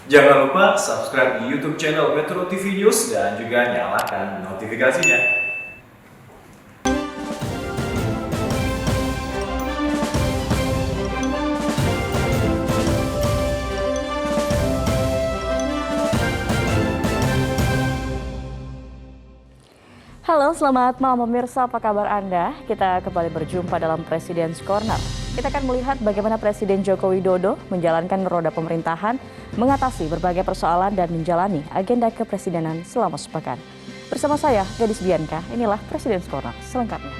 Jangan lupa subscribe di YouTube channel Metro TV News dan juga nyalakan notifikasinya. Halo, selamat malam pemirsa, apa kabar Anda? Kita kembali berjumpa dalam Presiden Corner. Kita akan melihat bagaimana Presiden Joko Widodo menjalankan roda pemerintahan, mengatasi berbagai persoalan dan menjalani agenda kepresidenan selama sepekan. Bersama saya, Gadis Bianca, inilah Presiden Corner selengkapnya.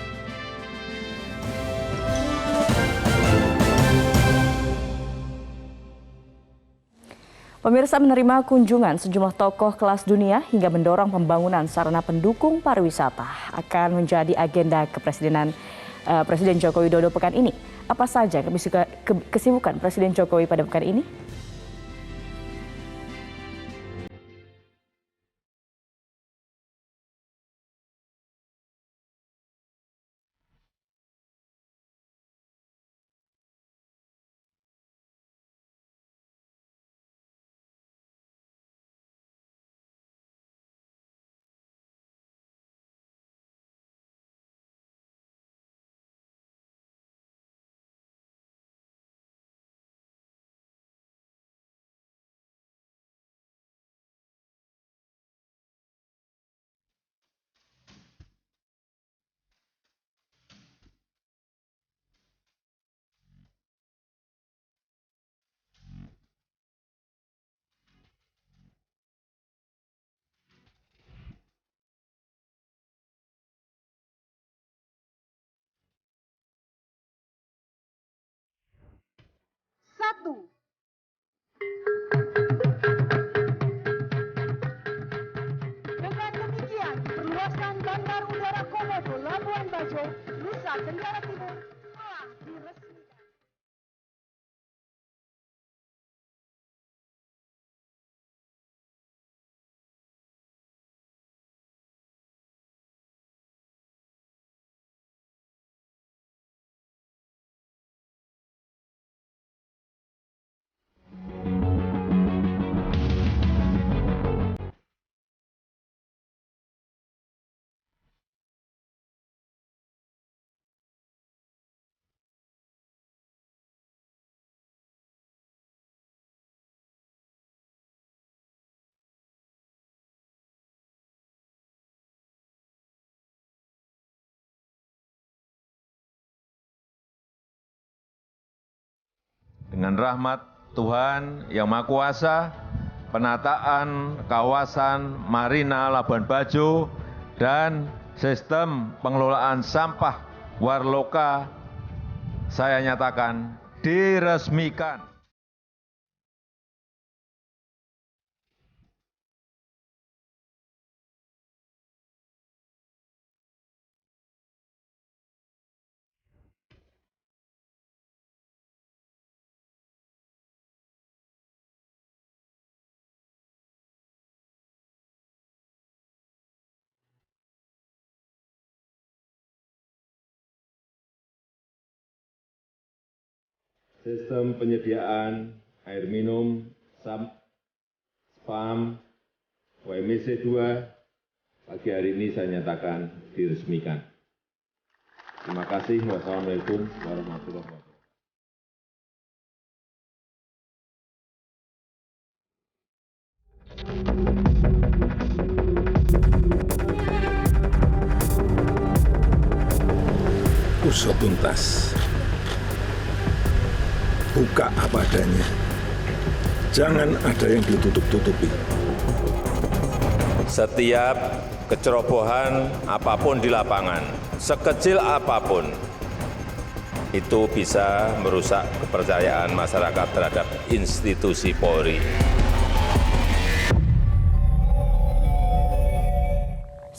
Pemirsa, menerima kunjungan sejumlah tokoh kelas dunia hingga mendorong pembangunan sarana pendukung pariwisata akan menjadi agenda kepresidenan Presiden Joko Widodo pekan ini. Apa saja kesibukan Presiden Jokowi pada pekan ini? Satu. Dengan demikian, perluasan Bandar Udara Komodo Labuan Bajo, Nusa Tenggara Timur telah diresmikan. Dengan rahmat Tuhan Yang Maha Kuasa, penataan kawasan Marina Labuan Bajo dan sistem pengelolaan sampah Warloka saya nyatakan diresmikan. Sistem penyediaan air minum, SPAM, WMC 2, pagi hari ini saya nyatakan diresmikan. Terima kasih. Wassalamualaikum warahmatullahi wabarakatuh. Usut tuntas, buka apa adanya, jangan ada yang ditutup-tutupi. Setiap kecerobohan apapun di lapangan, sekecil apapun, itu bisa merusak kepercayaan masyarakat terhadap institusi Polri.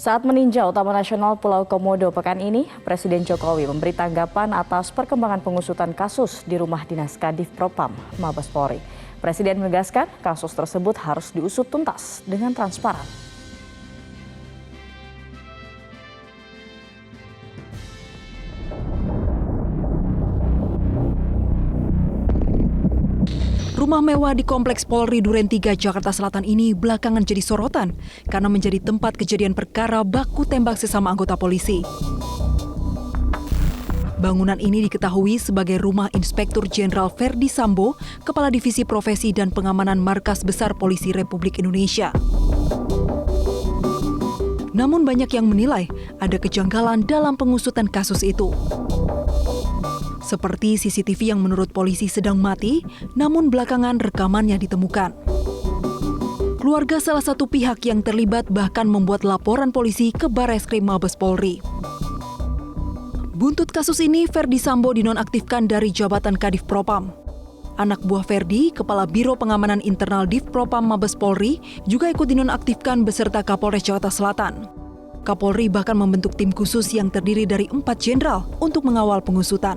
Saat meninjau Taman Nasional Pulau Komodo pekan ini, Presiden Jokowi memberi tanggapan atas perkembangan pengusutan kasus di rumah dinas Kadif Propam Mabes Polri. Presiden menegaskan kasus tersebut harus diusut tuntas dengan transparan. Rumah mewah di Kompleks Polri Duren 3 Jakarta Selatan ini belakangan jadi sorotan karena menjadi tempat kejadian perkara baku tembak sesama anggota polisi. Bangunan ini diketahui sebagai rumah Inspektur Jenderal Verdi Sambo, Kepala Divisi Profesi dan Pengamanan Markas Besar Polisi Republik Indonesia. Namun banyak yang menilai ada kejanggalan dalam pengusutan kasus itu. Seperti CCTV yang menurut polisi sedang mati, namun belakangan rekamannya ditemukan. Keluarga salah satu pihak yang terlibat bahkan membuat laporan polisi ke Barreskrim Mabes Polri. Buntut kasus ini, Verdi Sambo dinonaktifkan dari jabatan Kadif Propam. Anak buah Verdi, Kepala Biro Pengamanan Internal Div Propam Mabes Polri, juga ikut dinonaktifkan beserta Kapolres Jakarta Selatan. Kapolri bahkan membentuk tim khusus yang terdiri dari 4 jenderal untuk mengawal pengusutan.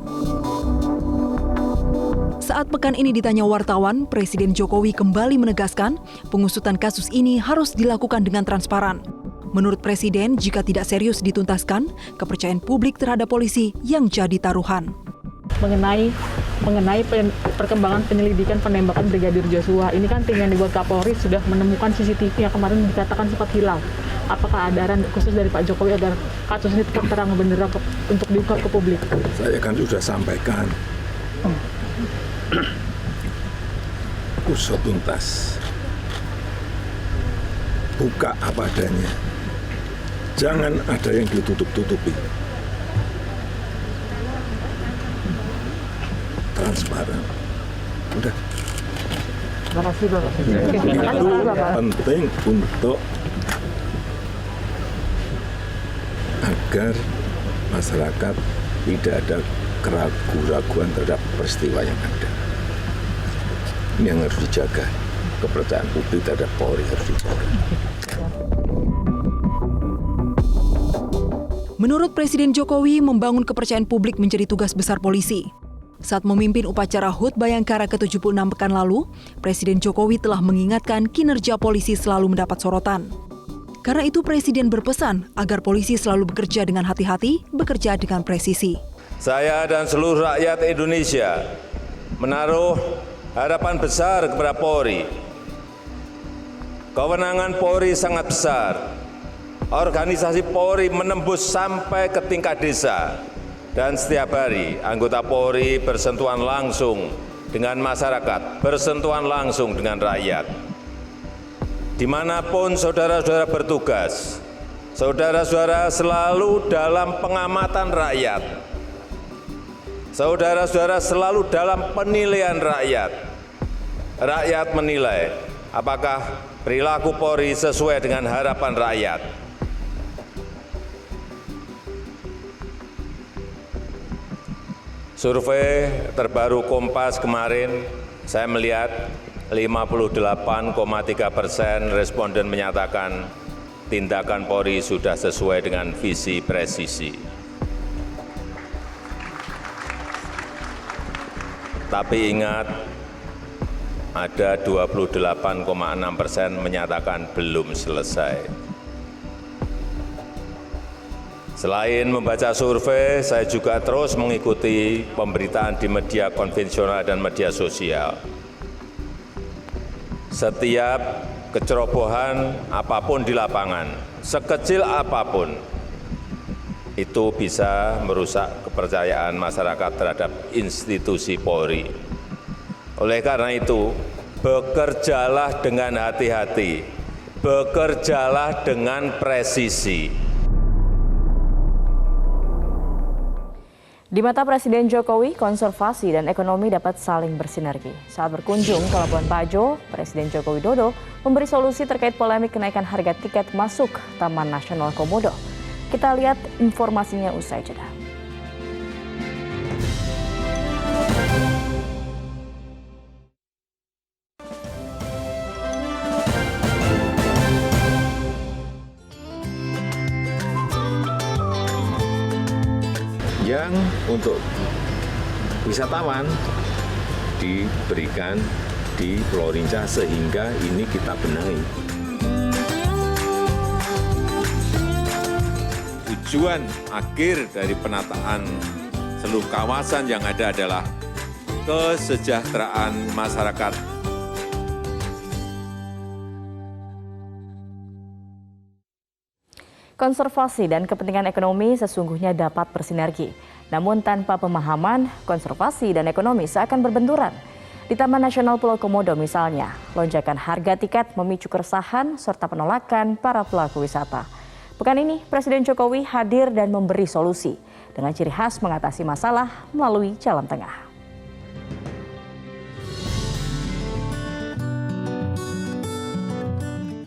Saat pekan ini ditanya wartawan, Presiden Jokowi kembali menegaskan pengusutan kasus ini harus dilakukan dengan transparan. Menurut Presiden, jika tidak serius dituntaskan, kepercayaan publik terhadap polisi yang jadi taruhan. Mengenai perkembangan penyelidikan penembakan Brigadir Joshua, ini kan tim yang dibuat Kapolri sudah menemukan CCTV yang kemarin dikatakan sempat hilang. Apakah ada arahan khusus dari Pak Jokowi agar kasus ini tetap terang benderang untuk diungkap ke publik? Saya kan sudah sampaikan. Usut tuntas. Buka apa adanya. Jangan ada yang ditutup-tutupi. Transparan. Udah. Terima kasih, Bapak. Itu penting untuk agar masyarakat tidak ada keraguan terhadap peristiwa yang ada. Ini yang harus dijaga. Kepercayaan publik terhadap Polri harus dijaga. Menurut Presiden Jokowi, membangun kepercayaan publik menjadi tugas besar polisi. Saat memimpin upacara HUT Bayangkara ke-76 pekan lalu, Presiden Jokowi telah mengingatkan kinerja polisi selalu mendapat sorotan. Karena itu Presiden berpesan agar polisi selalu bekerja dengan hati-hati, bekerja dengan presisi. Saya dan seluruh rakyat Indonesia menaruh harapan besar kepada Polri. Kewenangan Polri sangat besar. Organisasi Polri menembus sampai ke tingkat desa. Dan setiap hari anggota Polri bersentuhan langsung dengan masyarakat, bersentuhan langsung dengan rakyat. Dimanapun saudara-saudara bertugas, saudara-saudara selalu dalam pengamatan rakyat. Saudara-saudara selalu dalam penilaian rakyat. Rakyat menilai apakah perilaku Polri sesuai dengan harapan rakyat. Survei terbaru Kompas kemarin, saya melihat 58,3% responden menyatakan tindakan Polri sudah sesuai dengan visi presisi. Tapi ingat, ada 28,6% menyatakan belum selesai. Selain membaca survei, saya juga terus mengikuti pemberitaan di media konvensional dan media sosial. Setiap kecerobohan apapun di lapangan, sekecil apapun, itu bisa merusak kepercayaan masyarakat terhadap institusi Polri. Oleh karena itu, bekerjalah dengan hati-hati, bekerjalah dengan presisi. Di mata Presiden Jokowi, konservasi dan ekonomi dapat saling bersinergi. Saat berkunjung ke Labuan Bajo, Presiden Joko Widodo memberi solusi terkait polemik kenaikan harga tiket masuk Taman Nasional Komodo. Kita lihat informasinya usai jeda. Yang untuk wisatawan diberikan di Pulau Rinca sehingga ini kita benahi. Tujuan akhir dari penataan seluruh kawasan yang ada adalah kesejahteraan masyarakat Konservasi dan kepentingan ekonomi sesungguhnya dapat bersinergi. Namun tanpa pemahaman, konservasi dan ekonomi seakan berbenturan. Di Taman Nasional Pulau Komodo misalnya, lonjakan harga tiket memicu keresahan serta penolakan para pelaku wisata. Pekan ini, Presiden Jokowi hadir dan memberi solusi dengan ciri khas mengatasi masalah melalui jalan tengah.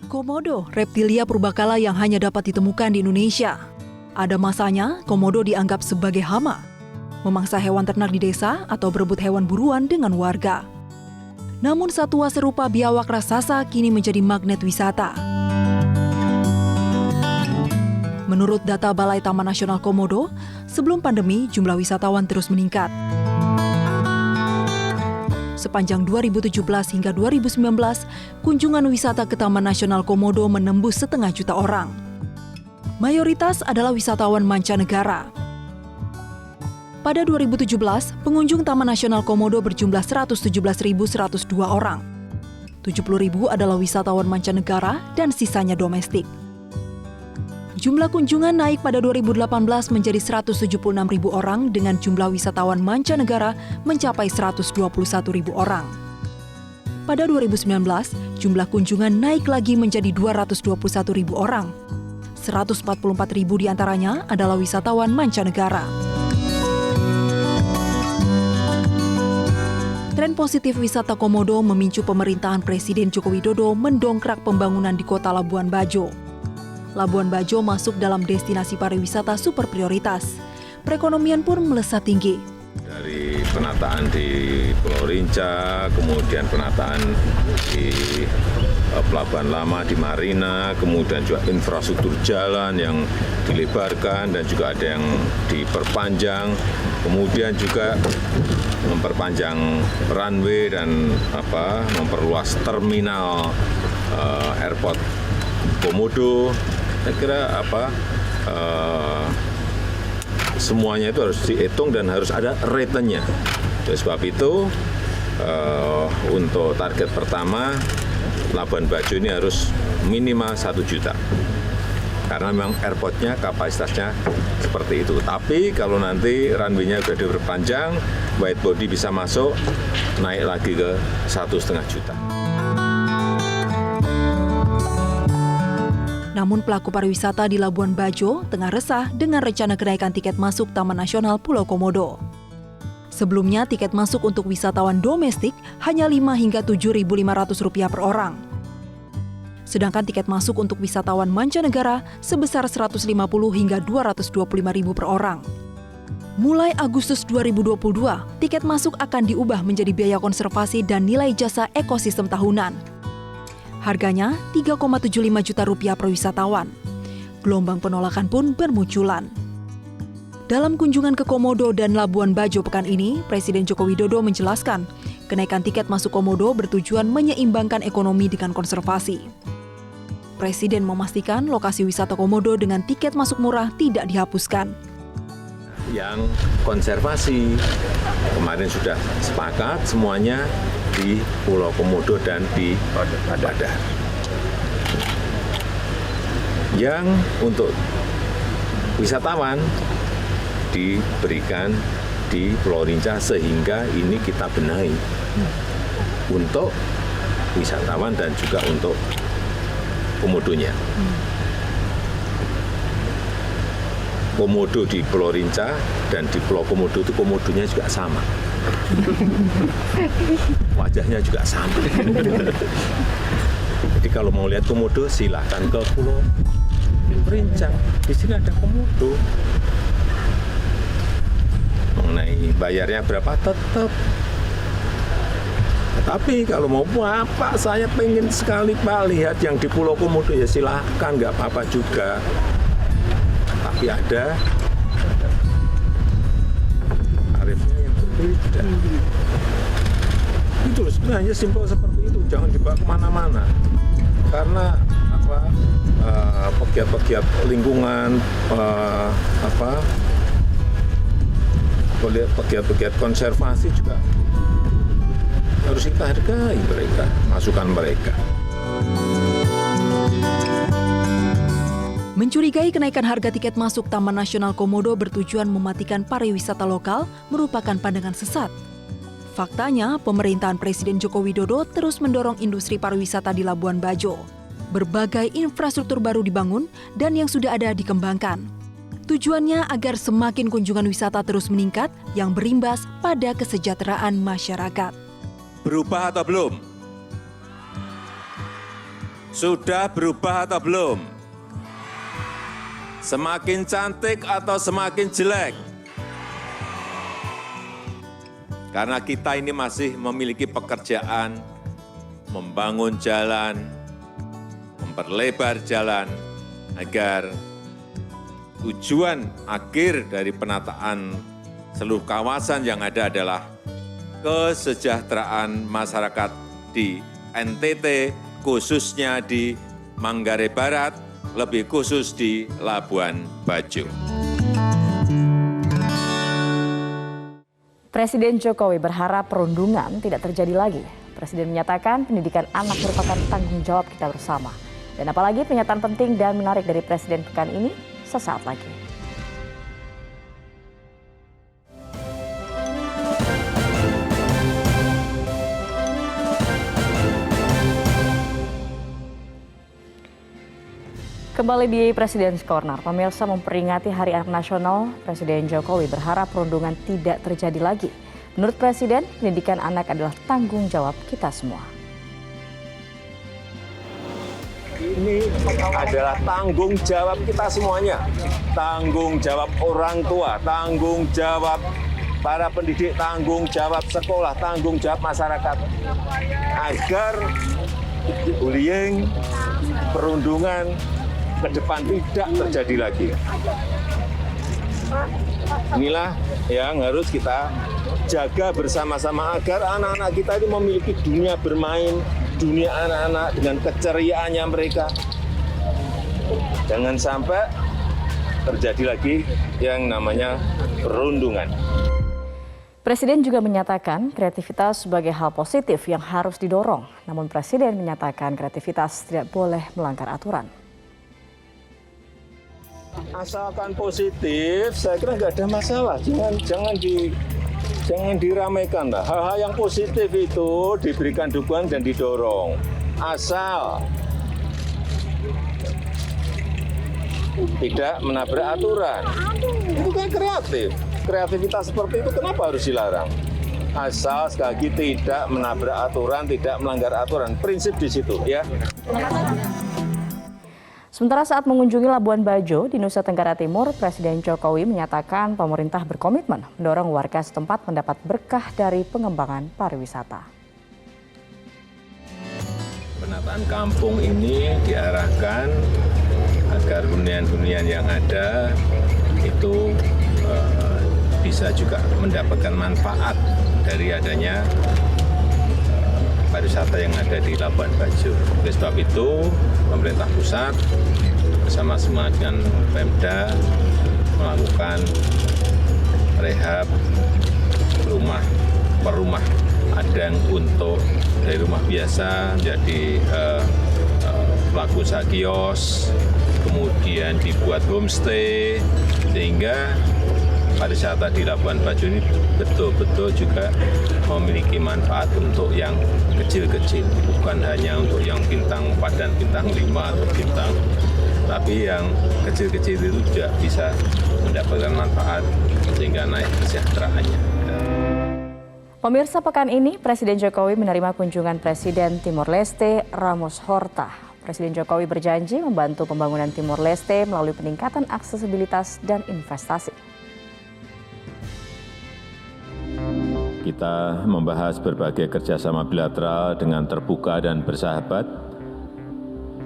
Komodo, reptilia purbakala yang hanya dapat ditemukan di Indonesia. Ada masanya, komodo dianggap sebagai hama, memangsa hewan ternak di desa atau berebut hewan buruan dengan warga. Namun satwa serupa biawak raksasa kini menjadi magnet wisata. Menurut data Balai Taman Nasional Komodo, sebelum pandemi jumlah wisatawan terus meningkat. Sepanjang 2017 hingga 2019, kunjungan wisata ke Taman Nasional Komodo menembus 500 juta orang. Mayoritas adalah wisatawan mancanegara. Pada 2017, pengunjung Taman Nasional Komodo berjumlah 117.102 orang. 70.000 adalah wisatawan mancanegara dan sisanya domestik. Jumlah kunjungan naik pada 2018 menjadi 176.000 orang dengan jumlah wisatawan mancanegara mencapai 121.000 orang. Pada 2019, jumlah kunjungan naik lagi menjadi 221.000 orang. 144.000 diantaranya adalah wisatawan mancanegara. Tren positif wisata Komodo memicu pemerintahan Presiden Joko Widodo mendongkrak pembangunan di kota Labuan Bajo. Labuan Bajo masuk dalam destinasi pariwisata super prioritas. Perekonomian pun melesat tinggi. Dari penataan di Pulau Rinca, kemudian penataan di Pelabuhan Lama di Marina, kemudian juga infrastruktur jalan yang dilebarkan dan juga ada yang diperpanjang, kemudian juga memperpanjang runway dan memperluas terminal airport Komodo. Saya kira semuanya itu harus dihitung dan harus ada rate-nya. Oleh sebab itu untuk target pertama Labuan Bajo ini harus minimal 1 juta. Karena memang airportnya kapasitasnya seperti itu. Tapi kalau nanti runway-nya sudah diperpanjang, wide body bisa masuk, naik lagi ke 1,5 juta. Namun pelaku pariwisata di Labuan Bajo tengah resah dengan rencana kenaikan tiket masuk Taman Nasional Pulau Komodo. Sebelumnya tiket masuk untuk wisatawan domestik hanya Rp5 hingga Rp7.500 per orang. Sedangkan tiket masuk untuk wisatawan mancanegara sebesar Rp150 hingga Rp225.000 per orang. Mulai Agustus 2022, tiket masuk akan diubah menjadi biaya konservasi dan nilai jasa ekosistem tahunan. Harganya Rp3,75 juta per wisatawan. Gelombang penolakan pun bermunculan. Dalam kunjungan ke Komodo dan Labuan Bajo pekan ini, Presiden Joko Widodo menjelaskan, kenaikan tiket masuk Komodo bertujuan menyeimbangkan ekonomi dengan konservasi. Presiden memastikan lokasi wisata Komodo dengan tiket masuk murah tidak dihapuskan. Yang konservasi, kemarin sudah sepakat semuanya di Pulau Komodo dan di Badar. Yang untuk wisatawan diberikan di Pulau Rinca sehingga ini kita benahi untuk wisatawan dan juga untuk komodonya. Komodo di Pulau Rinca dan di Pulau Komodo itu komodonya juga sama. Wajahnya juga sama. Jadi kalau mau lihat komodo silahkan ke Pulau Rinca. Di sini ada komodo. Mengenai bayarnya berapa tetap. Tapi kalau mau apa, saya pengen sekali Pak lihat yang di Pulau Komodo ya silahkan, nggak apa-apa juga. Tapi ada tarifnya yang berbeda. Itu sebenarnya simpel seperti itu, jangan dibawa kemana-mana. Karena pegiat-pegiat lingkungan, pegiat-pegiat konservasi juga harus kita hargai mereka, masukan mereka. Mencurigai kenaikan harga tiket masuk Taman Nasional Komodo bertujuan mematikan pariwisata lokal merupakan pandangan sesat. Faktanya, pemerintahan Presiden Joko Widodo terus mendorong industri pariwisata di Labuan Bajo. Berbagai infrastruktur baru dibangun dan yang sudah ada dikembangkan. Tujuannya agar semakin kunjungan wisata terus meningkat yang berimbas pada kesejahteraan masyarakat. Berubah atau belum? Sudah berubah atau belum? Semakin cantik atau semakin jelek? Karena kita ini masih memiliki pekerjaan, membangun jalan, memperlebar jalan, agar tujuan akhir dari penataan seluruh kawasan yang ada adalah kesejahteraan masyarakat di NTT, khususnya di Manggarai Barat, lebih khusus di Labuan Bajo. Presiden Jokowi berharap perundungan tidak terjadi lagi. Presiden menyatakan pendidikan anak merupakan tanggung jawab kita bersama. Dan apalagi pernyataan penting dan menarik dari Presiden pekan ini sesaat lagi. Kembali di Presiden's Corner, pemirsa memperingati Hari Anak Nasional, Presiden Jokowi berharap perundungan tidak terjadi lagi. Menurut Presiden, pendidikan anak adalah tanggung jawab kita semua. Ini adalah tanggung jawab kita semuanya. Tanggung jawab orang tua, tanggung jawab para pendidik, tanggung jawab sekolah, tanggung jawab masyarakat. Agar bullying, perundungan, ke depan tidak terjadi lagi. Inilah yang harus kita jaga bersama-sama agar anak-anak kita ini memiliki dunia bermain, dunia anak-anak dengan keceriaannya mereka. Jangan sampai terjadi lagi yang namanya perundungan. Presiden juga menyatakan kreativitas sebagai hal positif yang harus didorong. Namun Presiden menyatakan kreativitas tidak boleh melanggar aturan. Asalkan positif, saya kira nggak ada masalah. Jangan diramaikan lah. Hal-hal yang positif itu diberikan dukungan dan didorong. Asal tidak menabrak aturan. Itu kan kreatif. Kreativitas seperti itu kenapa harus dilarang? Asal sekali lagi tidak menabrak aturan, tidak melanggar aturan. Prinsip di situ ya. Sementara saat mengunjungi Labuan Bajo di Nusa Tenggara Timur, Presiden Jokowi menyatakan pemerintah berkomitmen mendorong warga setempat mendapat berkah dari pengembangan pariwisata. Penataan kampung ini diarahkan agar hunian-hunian yang ada itu bisa juga mendapatkan manfaat dari adanya pariwisata yang ada di Labuan Bajo. Oleh sebab itu, pemerintah pusat bersama-sama dengan Pemda melakukan rehab rumah per rumah. Ada yang untuk dari rumah biasa menjadi pelaku usaha kios, kemudian dibuat homestay, sehingga pariwisata di Labuan Bajo ini betul-betul juga memiliki manfaat untuk yang kecil-kecil, bukan hanya untuk yang bintang 4 dan bintang 5 atau bintang, tapi yang kecil-kecil itu juga bisa mendapatkan manfaat sehingga naik kesejahteraannya. Pemirsa, pekan ini Presiden Jokowi menerima kunjungan Presiden Timor Leste Ramos Horta. Presiden Jokowi berjanji membantu pembangunan Timor Leste melalui peningkatan aksesibilitas dan investasi. Kita membahas berbagai kerjasama bilateral dengan terbuka dan bersahabat,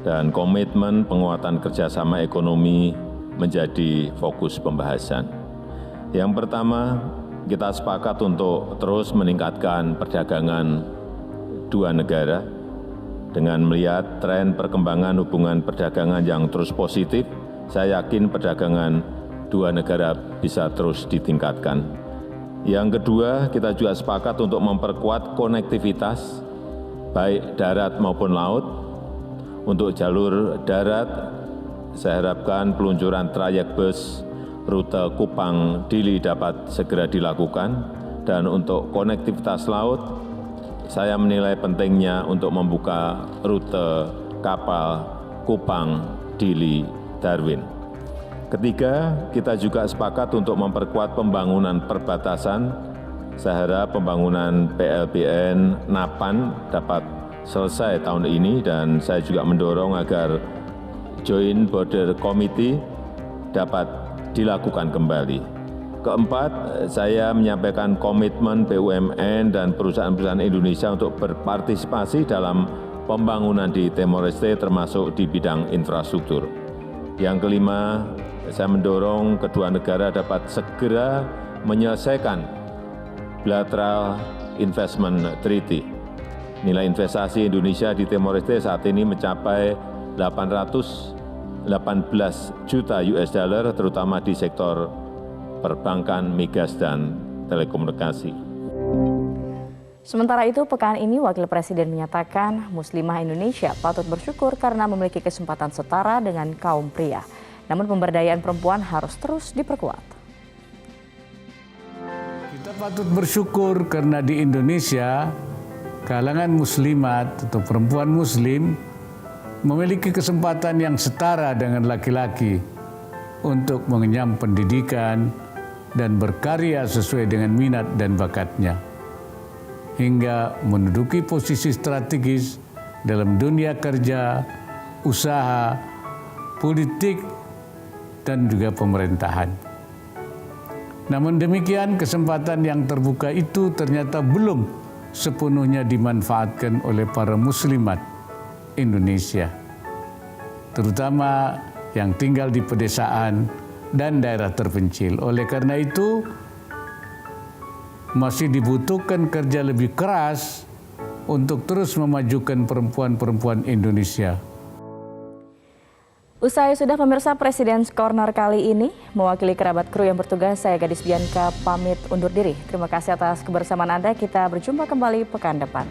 dan komitmen penguatan kerjasama ekonomi menjadi fokus pembahasan. Yang pertama, kita sepakat untuk terus meningkatkan perdagangan dua negara. Dengan melihat tren perkembangan hubungan perdagangan yang terus positif, saya yakin perdagangan dua negara bisa terus ditingkatkan. Yang kedua, kita juga sepakat untuk memperkuat konektivitas, baik darat maupun laut. Untuk jalur darat, saya harapkan peluncuran trayek bus rute Kupang-Dili dapat segera dilakukan, dan untuk konektivitas laut, saya menilai pentingnya untuk membuka rute kapal Kupang-Dili-Darwin. Ketiga, kita juga sepakat untuk memperkuat pembangunan perbatasan. Saya harap pembangunan PLBN Napan dapat selesai tahun ini, dan saya juga mendorong agar Joint Border Committee dapat dilakukan kembali. Keempat, saya menyampaikan komitmen BUMN dan perusahaan-perusahaan Indonesia untuk berpartisipasi dalam pembangunan di Timor Leste, termasuk di bidang infrastruktur. Yang kelima, saya mendorong kedua negara dapat segera menyelesaikan Bilateral Investment Treaty. Nilai investasi Indonesia di Timor Leste saat ini mencapai 818 juta US dollar, terutama di sektor perbankan, migas, dan telekomunikasi. Sementara itu, pekan ini Wakil Presiden menyatakan Muslimah Indonesia patut bersyukur karena memiliki kesempatan setara dengan kaum pria. Namun pemberdayaan perempuan harus terus diperkuat. Kita patut bersyukur karena di Indonesia kalangan muslimat atau perempuan muslim memiliki kesempatan yang setara dengan laki-laki untuk mengenyam pendidikan dan berkarya sesuai dengan minat dan bakatnya, hingga menduduki posisi strategis dalam dunia kerja, usaha, politik, dan juga pemerintahan. Namun demikian, kesempatan yang terbuka itu ternyata belum sepenuhnya dimanfaatkan oleh para muslimat Indonesia, terutama yang tinggal di pedesaan dan daerah terpencil. Oleh karena itu, masih dibutuhkan kerja lebih keras untuk terus memajukan perempuan-perempuan Indonesia. Usai sudah pemirsa Presiden's Corner kali ini, mewakili kerabat kru yang bertugas, saya Gadis Bianca pamit undur diri. Terima kasih atas kebersamaan Anda, kita berjumpa kembali pekan depan.